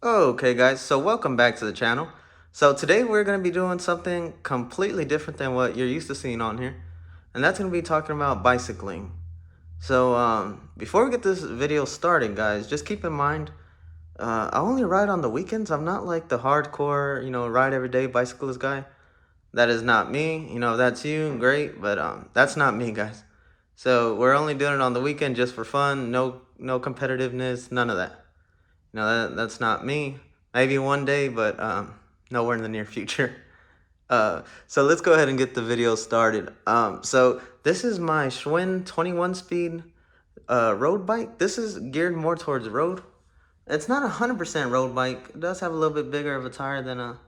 Okay guys, so welcome back to the channel. So today we're going to be doing something completely different than what you're used to seeing on here. And that's going to be talking about bicycling. So before we get this video started guys, just keep in mind, I only ride on the weekends. I'm not like the hardcore, ride every day bicyclist guy. That is not me. That's you, great, but that's not me guys. So we're only doing it on the weekend just for fun, no competitiveness, none of that. That's not me. Maybe one day, but nowhere in the near future. So let's go ahead and get the video started. So this is my Schwinn 21 speed road bike. This is geared more towards road. It's not 100% road bike. It does have a little bit bigger of a tire than a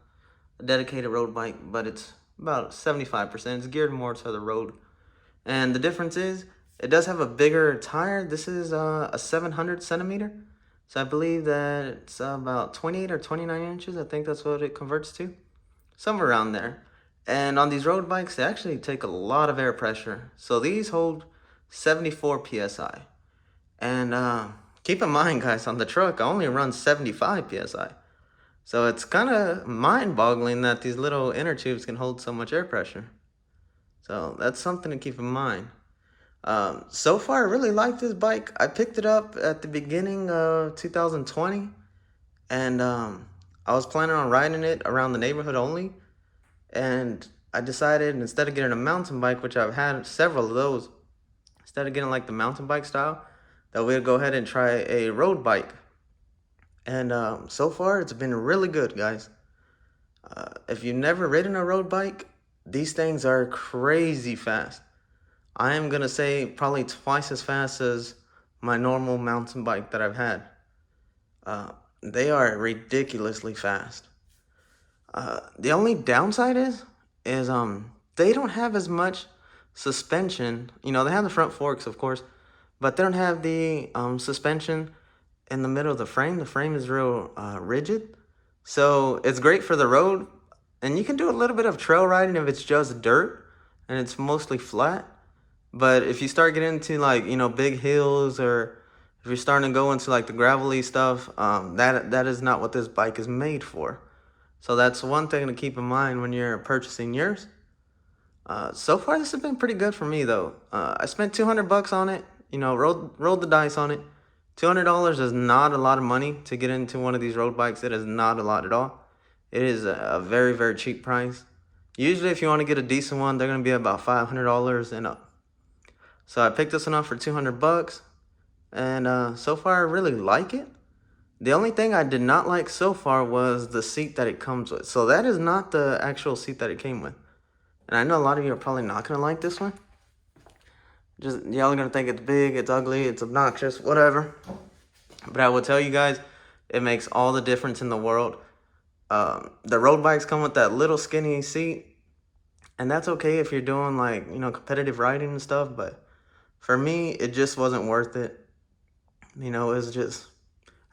dedicated road bike, but it's about 75%. It's geared more to the road. And the difference is it does have a bigger tire. This is a 700 centimeter. So I believe that it's about 28 or 29 inches. I think that's what it converts to. Somewhere around there. And on these road bikes, they actually take a lot of air pressure. So these hold 74 PSI. And keep in mind, guys, on the truck, I only run 75 PSI. So it's kind of mind-boggling that these little inner tubes can hold so much air pressure. So that's something to keep in mind. So far, I really like this bike. I picked it up at the beginning of 2020, and I was planning on riding it around the neighborhood only. And I decided instead of getting a mountain bike, which I've had several of those, instead of getting like the mountain bike style, that we'd go ahead and try a road bike. And so far, it's been really good, guys. If you've never ridden a road bike, these things are crazy fast. I am going to say probably twice as fast as my normal mountain bike that I've had. They are ridiculously fast. The only downside is they don't have as much suspension. They have the front forks, of course, but they don't have the suspension in the middle of the frame. The frame is real rigid. So it's great for the road, and you can do a little bit of trail riding if it's just dirt and it's mostly flat. But if you start getting into like, big hills, or if you're starting to go into like the gravelly stuff, that is not what this bike is made for. So that's one thing to keep in mind when you're purchasing yours. So far this has been pretty good for me though. I spent 200 bucks on it, rolled the dice on it. $200 is not a lot of money to get into one of these road bikes. It is not a lot at all. It is a very, very cheap price. Usually if you want to get a decent one, they're going to be about $500 and up. So I picked this one up for 200 bucks, and so far I really like it. The only thing I did not like so far was the seat that it comes with. So that is not the actual seat that it came with. And I know a lot of you are probably not going to like this one. Y'all are going to think it's big, it's ugly, it's obnoxious, whatever. But I will tell you guys, it makes all the difference in the world. The road bikes come with that little skinny seat. And that's okay if you're doing like, competitive riding and stuff, but for me, it just wasn't worth it. It was just,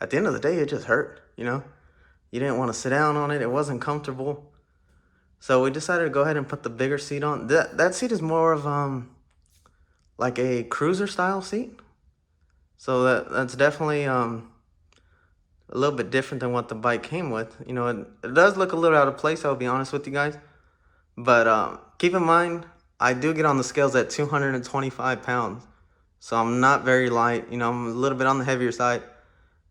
at the end of the day, it just hurt, You didn't want to sit down on it. It wasn't comfortable. So we decided to go ahead and put the bigger seat on. That seat is more of like a cruiser style seat. So that's definitely a little bit different than what the bike came with. It does look a little out of place, I'll be honest with you guys. But keep in mind, I do get on the scales at 225 pounds. So I'm not very light. I'm a little bit on the heavier side.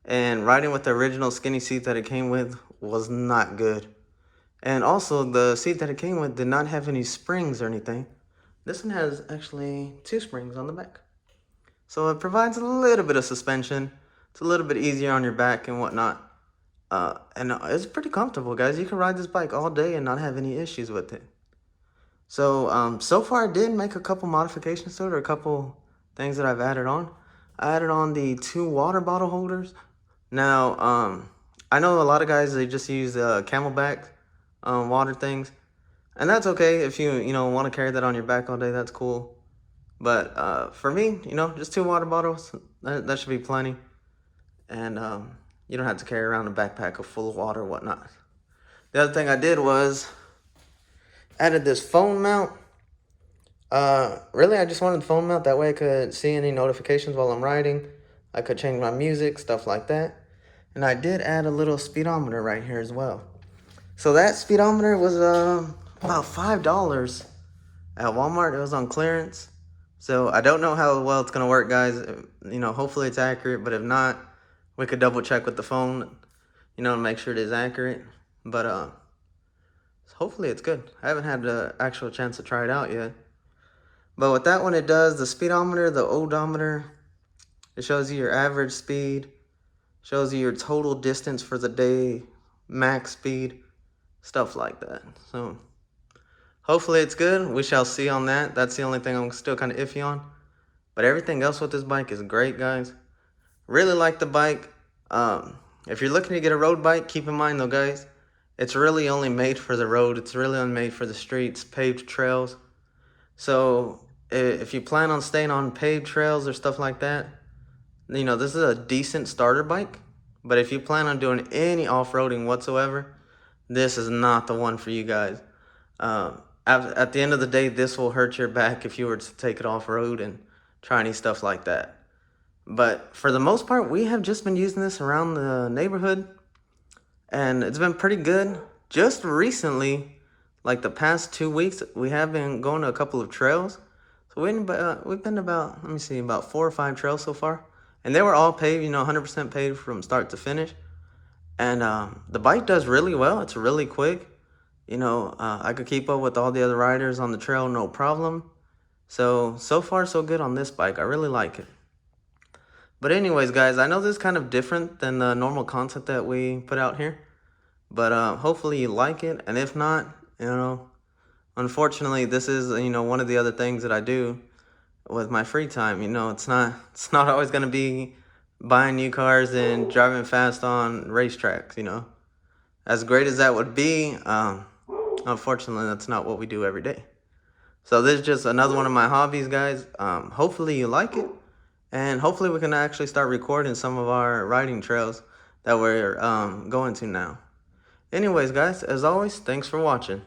And riding with the original skinny seat that it came with was not good. And also, the seat that it came with did not have any springs or anything. This one has actually 2 springs on the back. So it provides a little bit of suspension. It's a little bit easier on your back and whatnot. And it's pretty comfortable, guys. You can ride this bike all day and not have any issues with it. So, so far I did make a couple modifications to it, or a couple things that I've added on. I added on the 2 water bottle holders. Now, I know a lot of guys, they just use Camelback water things. And that's okay if you, want to carry that on your back all day, that's cool. But for me, just 2 water bottles, that should be plenty. And you don't have to carry around a backpack full of water or whatnot. The other thing I did was added this phone mount. Really, I just wanted the phone mount. That way I could see any notifications while I'm riding. I could change my music, stuff like that. And I did add a little speedometer right here as well. So that speedometer was about $5 at Walmart. It was on clearance. So I don't know how well it's gonna work, guys. You know, hopefully it's accurate, but if not, we could double check with the phone, you know, to make sure it is accurate. But hopefully it's good. I haven't had the actual chance to try it out yet. But with that one, it does the speedometer, the odometer. It shows you your average speed, shows you your total distance for the day, max speed, stuff like that. So hopefully it's good. We shall see on that. That's the only thing I'm still kind of iffy on. But everything else with this bike is great, guys. Really like the bike. If you're looking to get a road bike, keep in mind though, guys, it's really only made for the road. It's really only made for the streets, paved trails. So if you plan on staying on paved trails or stuff like that, you know, this is a decent starter bike. But if you plan on doing any off-roading whatsoever, this is not the one for you guys. At the end of the day, this will hurt your back if you were to take it off-road and try any stuff like that. But for the most part, we have just been using this around the neighborhood, and it's been pretty good. Just recently, like the past 2 weeks, we have been going to a couple of trails. So we've been about, let me see, about 4 or 5 trails so far. And they were all paved, you know, 100% paved from start to finish. And the bike does really well. It's really quick. You know, I could keep up with all the other riders on the trail, no problem. So far so good on this bike. I really like it. But anyways, guys, I know this is kind of different than the normal content that we put out here. But hopefully you like it. And if not, you know, unfortunately, this is, you know, one of the other things that I do with my free time. You know, it's not always going to be buying new cars and driving fast on racetracks, you know. As great as that would be, unfortunately, that's not what we do every day. So this is just another one of my hobbies, guys. Hopefully you like it. And hopefully we can actually start recording some of our riding trails that we're going to now. Anyways, guys, as always, thanks for watching.